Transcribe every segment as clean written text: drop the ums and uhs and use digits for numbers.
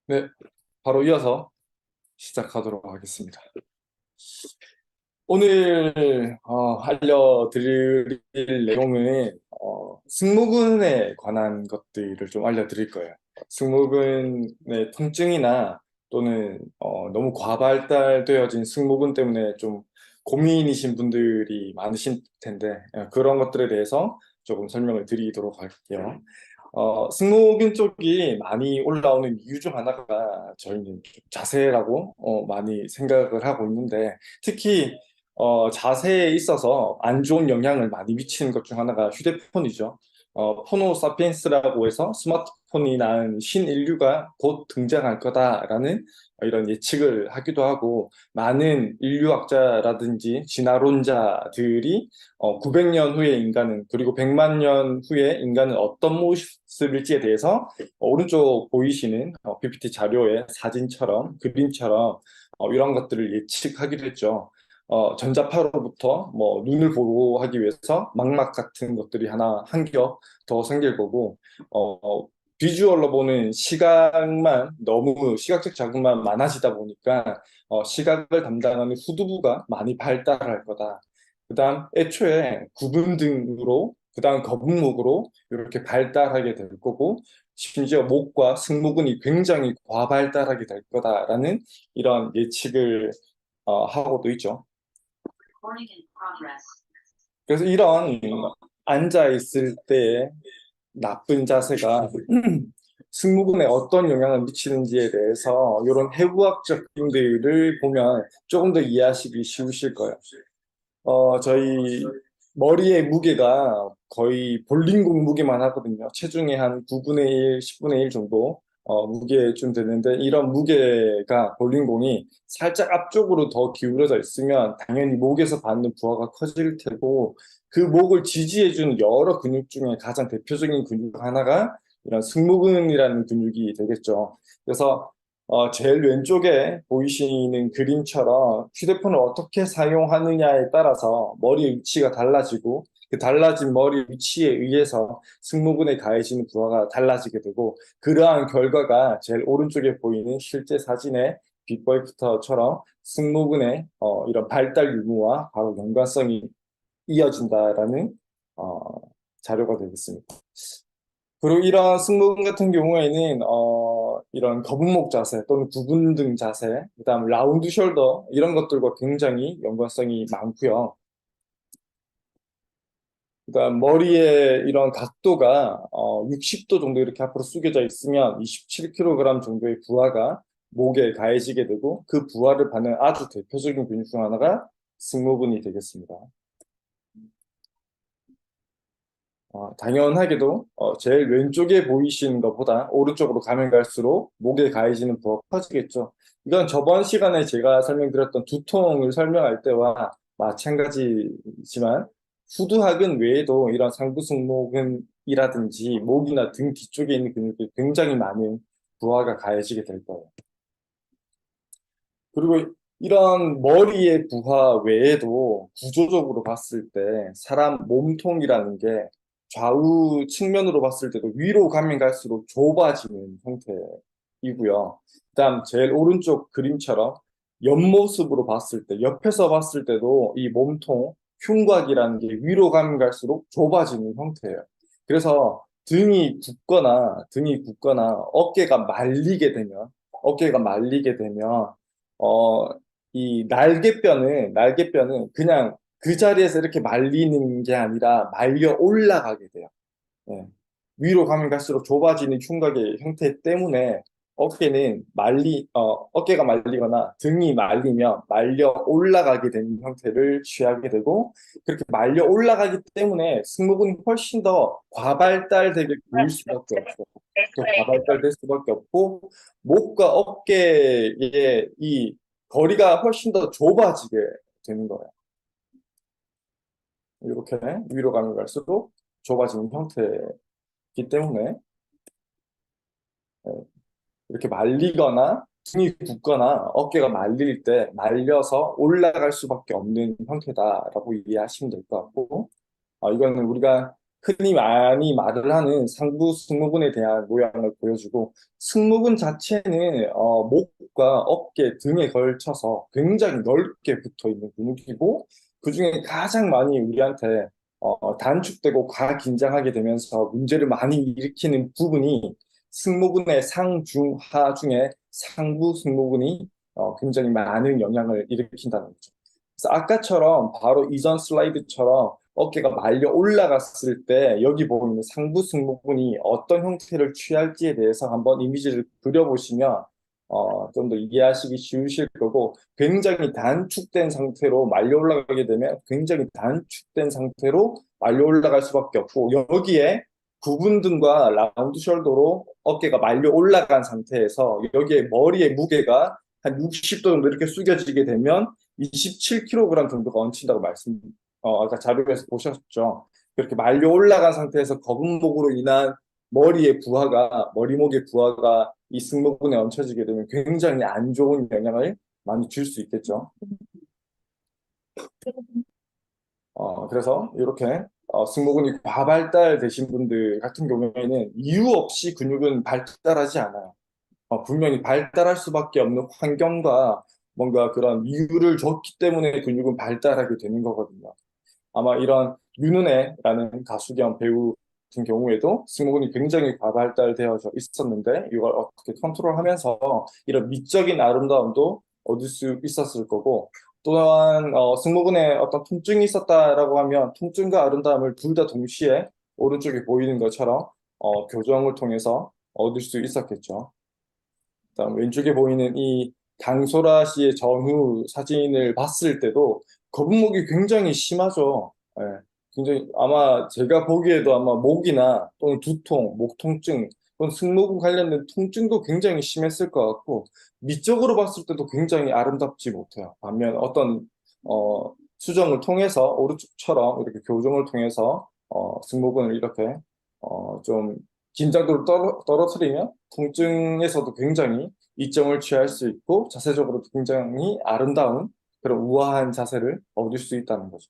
네, 바로 이어서 시작하도록 하겠습니다. 오늘 알려드릴 내용은 승모근에 관한 것들을 좀 알려드릴 거예요. 승모근의 통증이나 또는 너무 과발달되어진 승모근 때문에 좀 고민이신 분들이 많으실 텐데 그런 것들에 대해서 조금 설명을 드리도록 할게요. 승모근 쪽이 많이 올라오는 이유 중 하나가 저희는 좀 자세라고 많이 생각을 하고 있는데 특히 자세에 있어서 안 좋은 영향을 많이 미치는 것 중 하나가 휴대폰이죠. 포노 사피엔스라고 해서 스마트폰이 낳은 신인류가 곧 등장할 거다라는 이런 예측을 하기도 하고 많은 인류학자라든지 진화론자들이 900년 후의 인간은 그리고 100만 년 후의 인간은 어떤 모습일지에 대해서 오른쪽 보이시는 PPT 자료의 사진처럼 그림처럼 이런 것들을 예측하기도 했죠. 전자파로부터 뭐 눈을 보호하기 위해서 망막 같은 것들이 하나 한 겹 더 생길 거고 비주얼로 보는 시각만 너무 시각적 자극만 많아지다 보니까 시각을 담당하는 후두부가 많이 발달할 거다. 그다음 애초에 구분등으로 그다음 거북목으로 이렇게 발달하게 될 거고 심지어 목과 승모근이 굉장히 과발달하게 될 거다라는 이런 예측을 하고도 있죠. 그래서 이런 앉아 있을 때 나쁜 자세가 승모근에 어떤 영향을 미치는지에 대해서 이런 해부학적 힘들을 보면 조금 더 이해하시기 쉬우실 거예요. 저희 머리의 무게가 거의 볼링공 무게만 하거든요. 체중의 한 9분의 1, 10분의 1 정도 무게쯤 되는데 이런 무게가 볼링공이 살짝 앞쪽으로 더 기울어져 있으면 당연히 목에서 받는 부하가 커질 테고 그 목을 지지해주는 여러 근육 중에 가장 대표적인 근육 하나가 이런 승모근이라는 근육이 되겠죠. 그래서 제일 왼쪽에 보이시는 그림처럼 휴대폰을 어떻게 사용하느냐에 따라서 머리 위치가 달라지고 그 달라진 머리 위치에 의해서 승모근에 가해지는 부하가 달라지게 되고 그러한 결과가 제일 오른쪽에 보이는 실제 사진의 비포 애프터처럼 승모근의 이런 발달 유무와 바로 연관성이 이어진다라는 어, 자료가 되겠습니다. 그리고 이런 승모근 같은 경우에는 이런 거북목 자세 또는 구분등 자세, 그다음 라운드 숄더 이런 것들과 굉장히 연관성이 많고요. 그다음 머리의 이런 각도가 60도 정도 이렇게 앞으로 숙여져 있으면 27kg 정도의 부하가 목에 가해지게 되고 그 부하를 받는 아주 대표적인 근육 중 하나가 승모근이 되겠습니다. 당연하게도 제일 왼쪽에 보이시는 것보다 오른쪽으로 가면 갈수록 목에 가해지는 부하가 커지겠죠. 이건 저번 시간에 제가 설명드렸던 두통을 설명할 때와 마찬가지지만 후두학은 외에도 이런 상부승모근이라든지 목이나 등 뒤쪽에 있는 근육에 굉장히 많은 부하가 가해지게 될 거예요. 그리고 이런 머리의 부하 외에도 구조적으로 봤을 때 사람 몸통이라는 게 좌우 측면으로 봤을 때도 위로 가면 갈수록 좁아지는 형태이고요. 그다음 제일 오른쪽 그림처럼 옆모습으로 봤을 때, 옆에서 봤을 때도 이 몸통, 흉곽이라는 게 위로 가면 갈수록 좁아지는 형태예요. 그래서 등이 굳거나 어깨가 말리게 되면 어, 이 날개뼈는 그냥 그 자리에서 이렇게 말리는 게 아니라 말려 올라가게 돼요. 예. 위로 가면 갈수록 좁아지는 흉곽의 형태 때문에 어깨가 말리거나 등이 말리면 말려 올라가게 되는 형태를 취하게 되고 그렇게 말려 올라가기 때문에 승모근이 훨씬 더 과발달되게 보일 수밖에 없고 더 과발달될 수밖에 없고 목과 어깨의 이 거리가 훨씬 더 좁아지게 되는 거예요. 이렇게 위로 가면 갈수록 좁아지는 형태이기 때문에 예, 이렇게 말리거나 등이 붓거나 어깨가 말릴 때 말려서 올라갈 수밖에 없는 형태다라고 이해하시면 될 것 같고 이거는 우리가 흔히 많이 말을 하는 상부 승모근에 대한 모양을 보여주고 승모근 자체는 목과 어깨 등에 걸쳐서 굉장히 넓게 붙어 있는 근육이고 그중에 가장 많이 우리한테 단축되고 과긴장하게 되면서 문제를 많이 일으키는 부분이 승모근의 상, 중, 하 중에 상부 승모근이 굉장히 많은 영향을 일으킨다는 거죠. 그래서 아까처럼 바로 이전 슬라이드처럼 어깨가 말려 올라갔을 때 여기 보이는 상부 승모근이 어떤 형태를 취할지에 대해서 한번 이미지를 그려보시면 좀 더 이해하시기 쉬우실 거고 굉장히 단축된 상태로 말려 올라가게 되면 굉장히 단축된 상태로 말려 올라갈 수밖에 없고 여기에 구분 등과 라운드 숄더로 어깨가 말려 올라간 상태에서 여기에 머리의 무게가 한 60도 정도 이렇게 숙여지게 되면 27kg 정도가 얹힌다고 아까 자료에서 보셨죠. 그렇게 말려 올라간 상태에서 거북목으로 인한 머리목의 부하가 이 승모근에 얹혀지게 되면 굉장히 안 좋은 영향을 많이 줄 수 있겠죠. 그래서 이렇게 승모근이 과발달되신 분들 같은 경우에는 이유 없이 근육은 발달하지 않아요. 분명히 발달할 수밖에 없는 환경과 뭔가 그런 이유를 줬기 때문에 근육은 발달하게 되는 거거든요. 아마 이런 윤은혜라는 가수 겸 배우 같은 경우에도 승모근이 굉장히 과발달되어져 있었는데 이걸 어떻게 컨트롤하면서 이런 미적인 아름다움도 얻을 수 있었을 거고 또한 승모근에 어떤 통증이 있었다라고 하면 통증과 아름다움을 둘 다 동시에 오른쪽에 보이는 것처럼 교정을 통해서 얻을 수 있었겠죠. 그다음 왼쪽에 보이는 이 강소라 씨의 전후 사진을 봤을 때도 거북목이 굉장히 심하죠. 예, 굉장히 아마 제가 보기에도 아마 목이나 또는 두통, 목 통증 또는 승모근 관련된 통증도 굉장히 심했을 것 같고 미적으로 봤을 때도 굉장히 아름답지 못해요. 반면 어떤 수정을 통해서 오른쪽처럼 이렇게 교정을 통해서 승모근을 이렇게 좀 긴장도를 떨어뜨리면 통증에서도 굉장히 이점을 취할 수 있고 자세적으로 굉장히 아름다운 그런 우아한 자세를 얻을 수 있다는 거죠.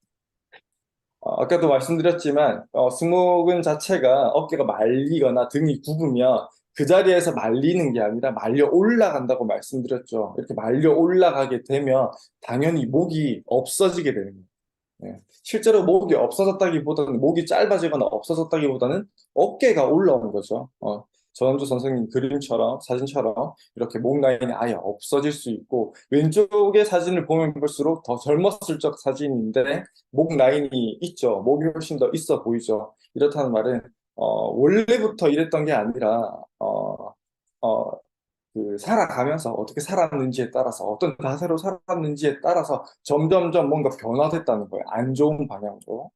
아까도 말씀드렸지만 승모근 자체가 어깨가 말리거나 등이 굽으면 그 자리에서 말리는 게 아니라 말려 올라간다고 말씀드렸죠. 이렇게 말려 올라가게 되면 당연히 목이 없어지게 되는 거예요. 예. 실제로 목이 없어졌다기보다는 목이 짧아지거나 없어졌다기보다는 어깨가 올라오는 거죠. 전원주 선생님 그림처럼 사진처럼 이렇게 목 라인이 아예 없어질 수 있고 왼쪽의 사진을 보면 볼수록 더 젊었을 적 사진인데 목 라인이 있죠. 목이 훨씬 더 있어 보이죠. 이렇다는 말은 원래부터 이랬던 게 아니라 어, 살아가면서 어떻게 살았는지에 따라서 어떤 자세로 살았는지에 따라서 점점점 뭔가 변화됐다는 거예요. 안 좋은 방향으로.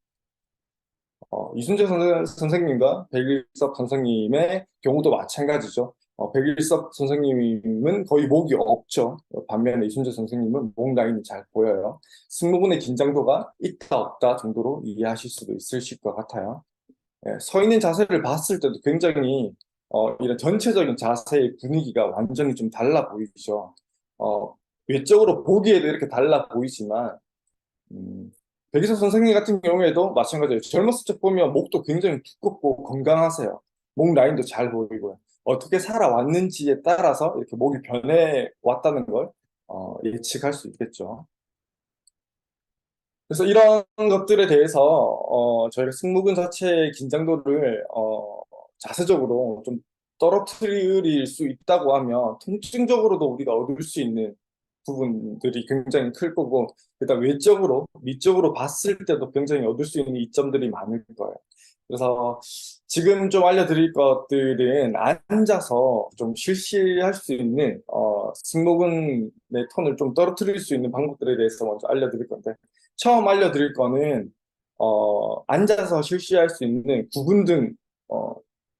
이순재 선생님과 백일섭 선생님의 경우도 마찬가지죠. 백일섭 선생님은 거의 목이 없죠. 반면에 이순재 선생님은 목 라인이 잘 보여요. 승모근의 긴장도가 있다 없다 정도로 이해하실 수도 있으실 것 같아요. 예, 서 있는 자세를 봤을 때도 굉장히 이런 전체적인 자세의 분위기가 완전히 좀 달라 보이죠. 외적으로 보기에도 이렇게 달라 보이지만 백이사 선생님 같은 경우에도 마찬가지예요. 젊었을 적 보면 목도 굉장히 두껍고 건강하세요. 목 라인도 잘 보이고요. 어떻게 살아왔는지에 따라서 이렇게 목이 변해 왔다는 걸 예측할 수 있겠죠. 그래서 이런 것들에 대해서 저희가 승모근 자체의 긴장도를 자세적으로 좀 떨어뜨릴 수 있다고 하면 통증적으로도 우리가 얻을 수 있는 부분들이 굉장히 클 거고 일단 외적으로 미적으로 봤을 때도 굉장히 얻을 수 있는 이점들이 많을 거예요. 그래서 지금 좀 알려드릴 것들은 앉아서 좀 실시할 수 있는 승모근의 톤을 좀 떨어뜨릴 수 있는 방법들에 대해서 먼저 알려드릴 건데 처음 알려드릴 거는 앉아서 실시할 수 있는 구분 등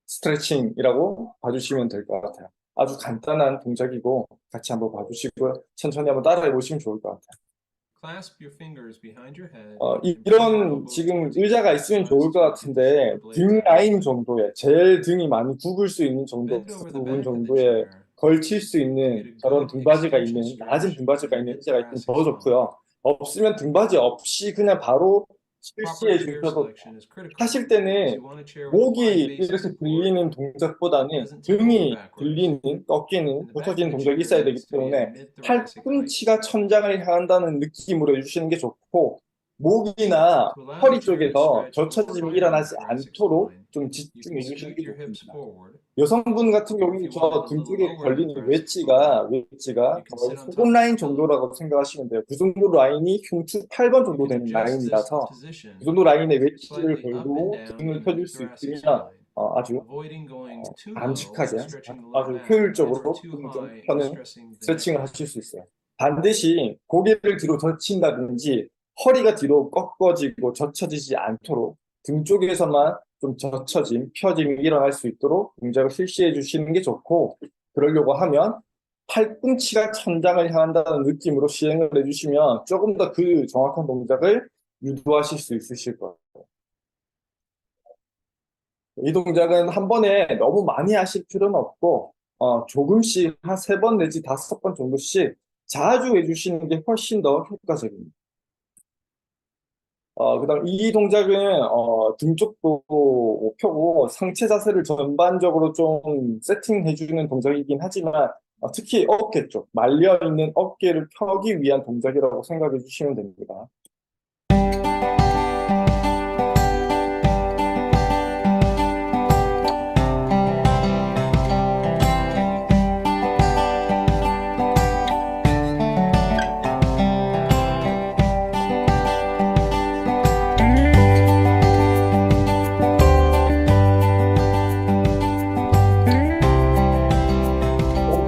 스트레칭이라고 봐주시면 될 것 같아요. 아주 간단한 동작이고 같이 한번 봐주시고요. 천천히 한번 따라해 보시면 좋을 것 같아요. Clasp your fingers behind your head and bring your 이런 elbows 지금 towards each 의자가 other's 있으면 thighs 좋을 것 to reduce 같은데 shoulder blade 등 tension. 라인 정도에 제일 등이 많이 굽을 수 있는 정도 Bend over the 부분 back of the 정도에 chair 걸칠 수 and 있는 get a 저런 good 등받이가 extension 있는 낮은 stretch 등받이가 in the 있는 의자가 있으면 thoracic 더 spine. 좋고요. 없으면 등받이 없이 그냥 바로 실시해 Proper chair 주셔도 selection is critical 하실 because 때는 you want a chair with 목이 wide base 이렇게 support 들리는 that 동작보다는 doesn't tip over 등이 backwards, 들리는, 어깨는 and the back of 펼쳐지는 the 동작이 chair 있어야 되기 needs to be a 때문에 mid-thoracic height. 팔꿈치가 천장을 향한다는 느낌으로 해주시는 게 좋고, 목이나 To allow 허리 the chair to 쪽에서 stretch 젖혀짐이 over the 일어나지 mid-thoracic 않도록 spine, 좀 you 집중해 can 주시는 scoot 게 your hips 좋습니다. forward, 여성분 같은 or if 경우는 you want it 저 a 등 little 쪽에 lower in the 걸리는 thoracic spine, 웨지가 you can 거의 sit on 속옷 top of 라인 a pillow. 정도라고 생각하시면 돼요. 그 정도 라인이 흉추 8번 You 정도 can 되는 adjust this 라인이라서 그 position 정도 라인의 웨지를 slightly up and 걸고 down 등을 the 펴줄 수 mid-thoracic 있으면 spine, 아주 avoiding going too low 바람직하게 and stretching the lower 아주 back, and/or 효율적으로 too 등을 좀 high and 펴는 stressing the neck 스트레칭을 하실 area. 수 있어요. 반드시 고개를 뒤로 젖힌다든지 허리가 뒤로 꺾어지고 젖혀지지 않도록 등 쪽에서만 좀 젖혀짐, 펴짐이 일어날 수 있도록 동작을 실시해 주시는 게 좋고, 그러려고 하면 팔꿈치가 천장을 향한다는 느낌으로 시행을 해주시면 조금 더 그 정확한 동작을 유도하실 수 있으실 거예요. 이 동작은 한 번에 너무 많이 하실 필요는 없고, 조금씩 한 3번 내지 5번 정도씩 자주 해주시는 게 훨씬 더 효과적입니다. 그다음 이 동작은 등 쪽도 펴고 상체 자세를 전반적으로 좀 세팅해주는 동작이긴 하지만 특히 어깨 쪽, 말려있는 어깨를 펴기 위한 동작이라고 생각해 주시면 됩니다.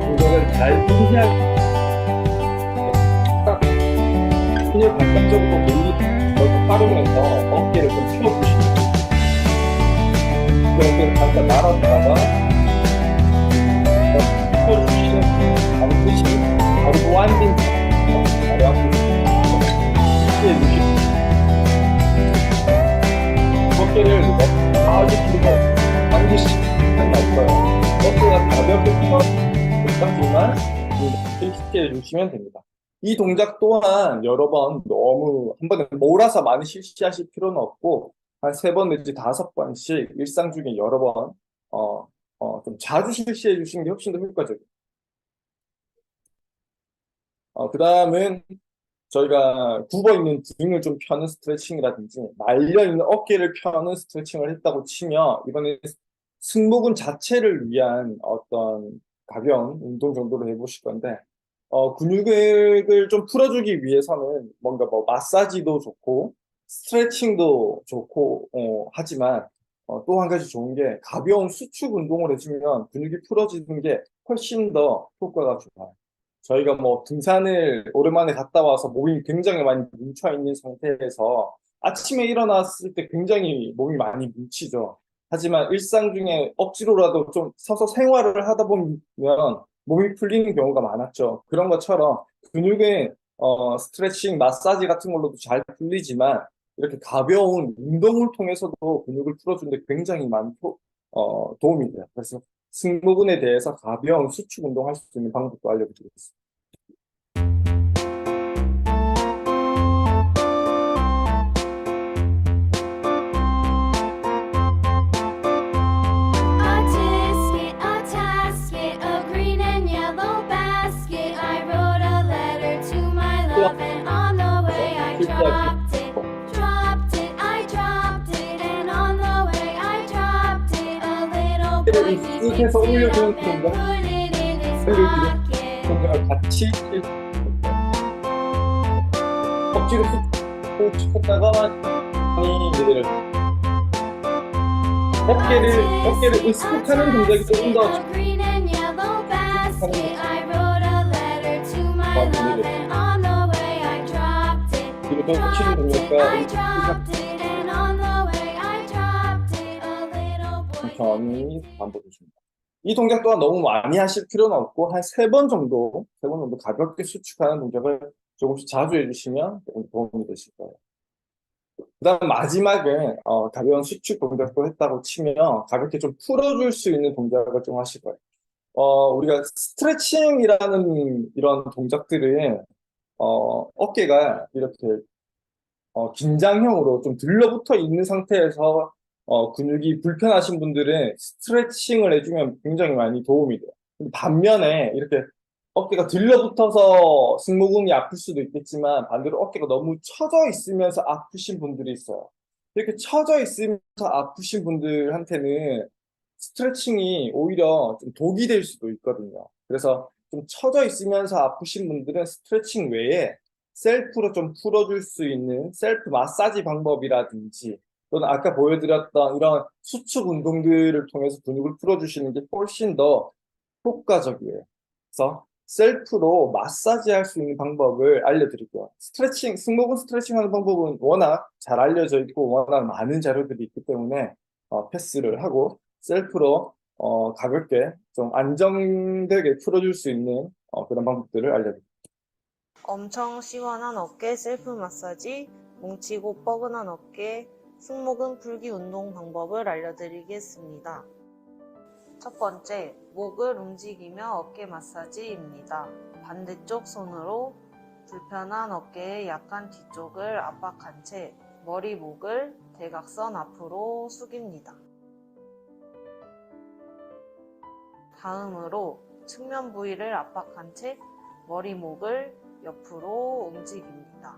동작을 잘 인지할 힘을 바깥쪽으로 너무 빠르면서 어깨를 좀 펴주시고 어깨를 잠깐 날아다가 펴주시는 반드시 바로 앉은 바로 앞으로 해주시고 어깨를 아주 길고 반드시 하면 없어요. 어깨가 가볍게 펴지만 쉽게 해주시면 됩니다. 이 동작 또한 여러 번 너무 한 번에 몰아서 많이 실시하실 필요는 없고 한 3번 내지 5번씩 일상 중에 여러 번 좀 자주 실시해 주시는 게 훨씬 더 효과적이에요. 그 다음은 저희가 굽어있는 등을 좀 펴는 스트레칭이라든지 말려있는 어깨를 펴는 스트레칭을 했다고 치면 이번에 승모근 자체를 위한 어떤 가벼운 운동 정도로 해보실 건데 근육을 좀 풀어주기 위해서는 뭔가 뭐 마사지도 좋고 스트레칭도 좋고 하지만 또 한 가지 좋은 게 가벼운 수축 운동을 해주면 근육이 풀어지는 게 훨씬 더 효과가 좋아요. 저희가 뭐 등산을 오랜만에 갔다 와서 몸이 굉장히 많이 뭉쳐 있는 상태에서 아침에 일어났을 때 굉장히 몸이 많이 뭉치죠. 하지만 일상 중에 억지로라도 좀 서서 생활을 하다 보면 몸이 풀리는 경우가 많았죠. 그런 것처럼 근육의 스트레칭, 마사지 같은 걸로도 잘 풀리지만 이렇게 가벼운 운동을 통해서도 근육을 풀어주는데 굉장히 많이 도움이 돼요. 그래서 승모근에 대해서 가벼운 수축 운동할 수 있는 방법도 알려드리겠습니다. A tisket, a tasket, a green and yellow basket. I wrote a letter to my love, and on the way I dropped it. I dropped it, and on the way I dropped it. A little boy, he picked it up and put it in his pocket. 동작을 같이 억지로 쑥 쳤다가 이제 어깨를 으쓱하는 동작이 조금 더 A green and yellow basket. I wrote a letter to my love, and on the way I dropped it. 뒤로 좀 붙이는 I 동작과 dropped it, and on the way I dropped it. A little boy. 천천히 반복해 줍니다. 이 동작 또한 너무 많이 하실 필요는 없고 한 3번 정도 가볍게 수축하는 동작을 조금씩 자주 해주시면 조금 도움이 되실 거예요. 그 다음 마지막은 가벼운 수축 동작도 했다고 치면 가볍게 좀 풀어줄 수 있는 동작을 좀 하실 거예요. 우리가 스트레칭이라는 이런 동작들은 어깨가 이렇게 긴장형으로 좀 들러붙어 있는 상태에서 근육이 불편하신 분들은 스트레칭을 해주면 굉장히 많이 도움이 돼요. 근데 반면에 이렇게 어깨가 들러붙어서 승모근이 아플 수도 있겠지만 반대로 어깨가 너무 처져 있으면서 아프신 분들이 있어요. 이렇게 처져 있으면서 아프신 분들한테는 스트레칭이 오히려 좀 독이 될 수도 있거든요. 그래서 좀 처져 있으면서 아프신 분들은 스트레칭 외에 셀프로 좀 풀어줄 수 있는 셀프 마사지 방법이라든지 또는 아까 보여드렸던 이런 수축 운동들을 통해서 근육을 풀어주시는 게 훨씬 더 효과적이에요. 그래서 셀프로 마사지 할 수 있는 방법을 알려드릴게요. 스트레칭, 승모근 스트레칭 하는 방법은 워낙 잘 알려져 있고 워낙 많은 자료들이 있기 때문에 패스를 하고 셀프로 가볍게 좀 안정되게 풀어줄 수 있는 그런 방법들을 알려드릴게요. 엄청 시원한 어깨 셀프 마사지, 뭉치고 뻐근한 어깨, 승모근 풀기 운동 방법을 알려드리겠습니다. 첫 번째, 목을 움직이며 어깨 마사지입니다. 반대쪽 손으로 불편한 어깨의 약간 뒤쪽을 압박한 채 머리 목을 대각선 앞으로 숙입니다. 다음으로 측면 부위를 압박한 채 머리 목을 옆으로 움직입니다.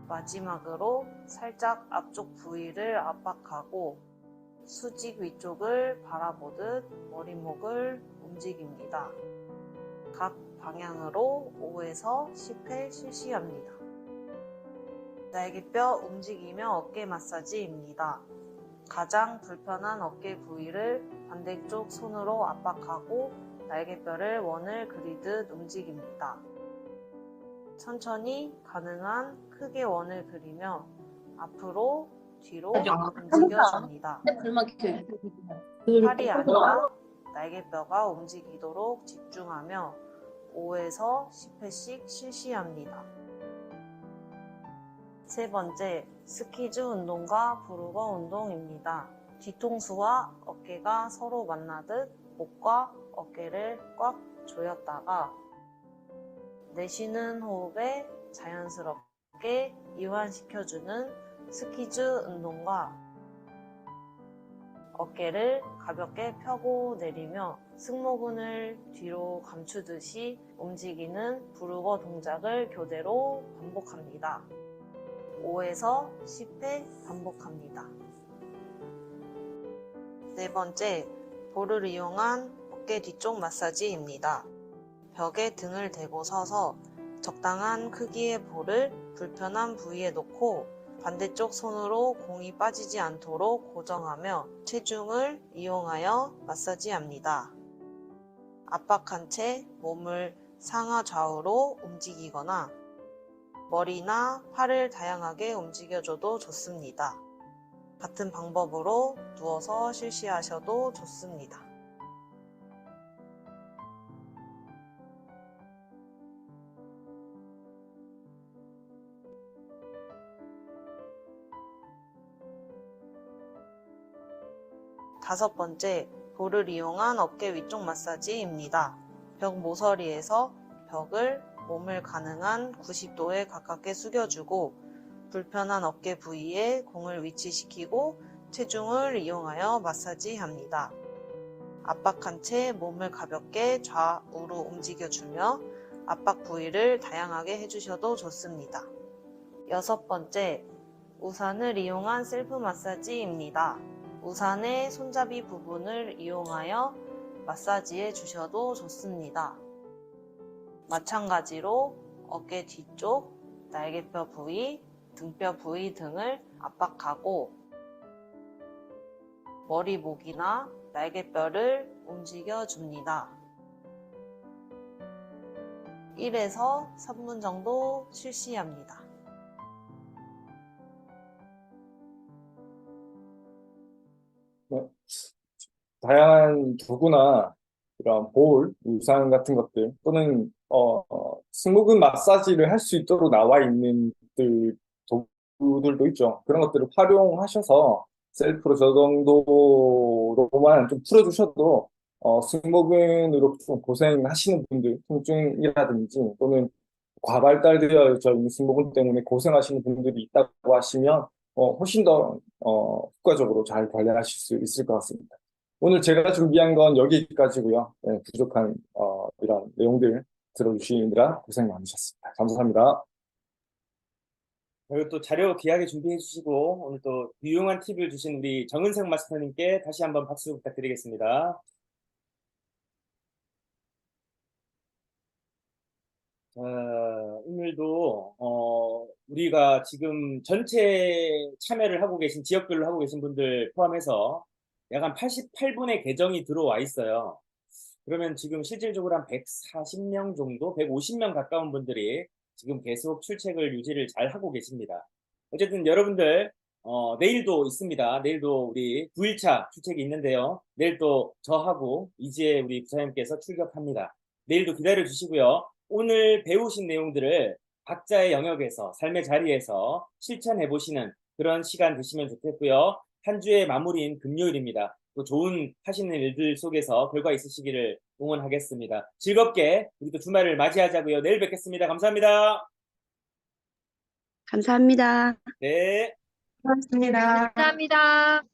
마지막으로 살짝 앞쪽 부위를 압박하고 수직 위쪽을 바라보듯 머리목을 움직입니다. 각 방향으로 5에서 10회 실시합니다. 날개뼈 움직이며 어깨 마사지입니다. 가장 불편한 어깨 부위를 반대쪽 손으로 압박하고 날개뼈를 원을 그리듯 움직입니다. 천천히 가능한 크게 원을 그리며 앞으로 뒤로 움직여줍니다. 팔이 아니라 날개뼈가 움직이도록 집중하며 5에서 10회씩 실시합니다. 세 번째, 스키즈 운동과 부르거 운동입니다. 뒤통수와 어깨가 서로 만나듯 목과 어깨를 꽉 조였다가 내쉬는 호흡에 자연스럽게 이완시켜주는 스키즈 운동과 어깨를 가볍게 펴고 내리며 승모근을 뒤로 감추듯이 움직이는 부르거 동작을 교대로 반복합니다. 5에서 10회 반복합니다. 네 번째, 볼을 이용한 어깨 뒤쪽 마사지입니다. 벽에 등을 대고 서서 적당한 크기의 볼을 불편한 부위에 놓고 반대쪽 손으로 공이 빠지지 않도록 고정하며 체중을 이용하여 마사지합니다. 압박한 채 몸을 상하 좌우로 움직이거나 머리나 팔을 다양하게 움직여줘도 좋습니다. 같은 방법으로 누워서 실시하셔도 좋습니다. 다섯 번째, 볼을 이용한 어깨 위쪽 마사지입니다. 벽 모서리에서 벽을 몸을 가능한 90도에 가깝게 숙여주고 불편한 어깨 부위에 공을 위치시키고 체중을 이용하여 마사지합니다. 압박한 채 몸을 가볍게 좌우로 움직여주며 압박 부위를 다양하게 해주셔도 좋습니다. 여섯 번째, 우산을 이용한 셀프 마사지입니다. 우산의 손잡이 부분을 이용하여 마사지해 주셔도 좋습니다. 마찬가지로 어깨 뒤쪽, 날개뼈 부위, 등뼈 부위 등을 압박하고 머리 목이나 날개뼈를 움직여 줍니다. 1에서 3분 정도 실시합니다. 네. 다양한 도구나 이런 볼, 우산 같은 것들 또는 승모근 마사지를 할 수 있도록 나와 있는 도구들도 있죠. 그런 것들을 활용하셔서 셀프로 저 정도로만 좀 풀어주셔도 승모근으로 좀 고생하시는 분들, 통증이라든지 또는 과발달되어져 있는 승모근 때문에 고생하시는 분들이 있다고 하시면 훨씬 더 효과적으로 잘 관리하실 수 있을 것 같습니다. 오늘 제가 준비한 건 여기까지고요. 네, 부족한 이런 내용들 들어주시느라 고생 많으셨습니다. 감사합니다. 그리고 또 자료 귀하게 준비해 주시고 오늘 또 유용한 팁을 주신 우리 정은석 마스터님께 다시 한번 박수 부탁드리겠습니다. 자, 오늘도 우리가 지금 전체 참여를 하고 계신 지역별로 하고 계신 분들 포함해서 약 한 88분의 계정이 들어와 있어요. 그러면 지금 실질적으로 한 140명 정도, 150명 가까운 분들이 지금 계속 출첵을 유지를 잘 하고 계십니다. 어쨌든 여러분들 내일도 있습니다. 내일도 우리 9일차 출첵이 있는데요. 내일 또 저하고 이지혜 우리 부사님께서 출격합니다. 내일도 기다려 주시고요. 오늘 배우신 내용들을 각자의 영역에서 삶의 자리에서 실천해 보시는 그런 시간 되시면 좋겠고요. 한 주의 마무리인 금요일입니다. 또 좋은 하시는 일들 속에서 결과 있으시기를 응원하겠습니다. 즐겁게 우리 또 주말을 맞이하자고요. 내일 뵙겠습니다. 감사합니다. 감사합니다. 네. 고맙습니다. 감사합니다.